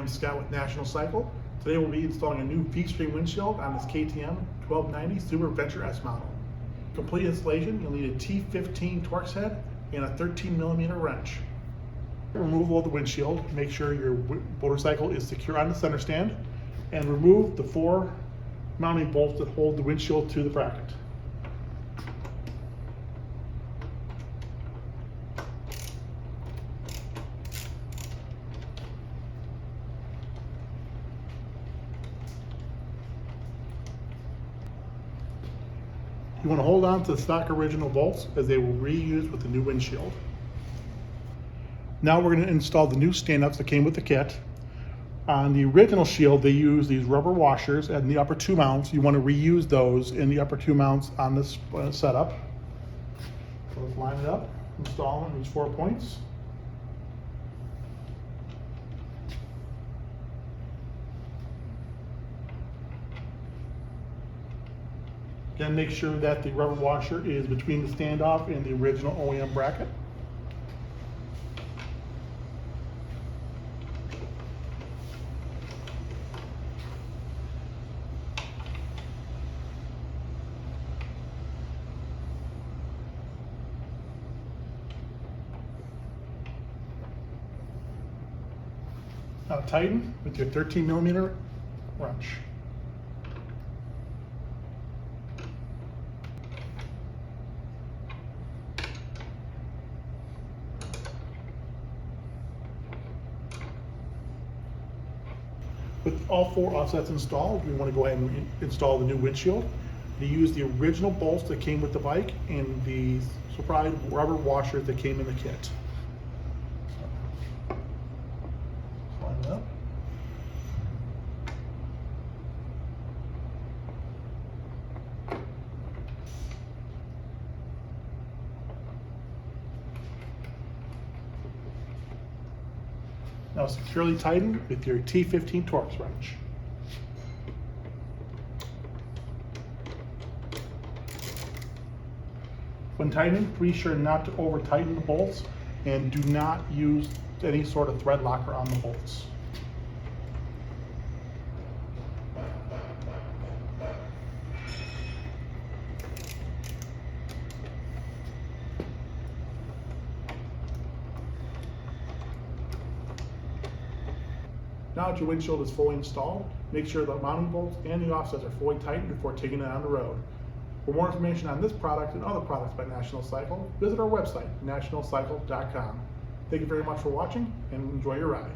Scott with National Cycle. Today we'll be installing a new VStream windshield on this KTM 1290 Super Adventure S model. For complete installation, you'll need a T15 Torx head and a 13mm wrench. Removal of the windshield, make sure your motorcycle is secure on the center stand, and remove the 4 mounting bolts that hold the windshield to the bracket. You want to hold on to the stock original bolts as they will reuse with the new windshield. Now we're going to install the new stand-ups that came with the kit. On the original shield, they use these rubber washers and the upper 2 mounts. You want to reuse those in the upper 2 mounts on this setup. So let's line it up, install them in these 4 points. Again, make sure that the rubber washer is between the standoff and the original OEM bracket. Now tighten with your 13mm wrench. With all 4 offsets installed, we want to go ahead and install the new windshield. We use the original bolts that came with the bike and the supplied rubber washer that came in the kit. Line it up. Now securely tighten with your T15 Torx wrench. When tightening, be sure not to over tighten the bolts and do not use any sort of thread locker on the bolts. Now that your windshield is fully installed, make sure the mounting bolts and the offsets are fully tightened before taking it on the road. For more information on this product and other products by National Cycle, visit our website, nationalcycle.com. Thank you very much for watching and enjoy your ride.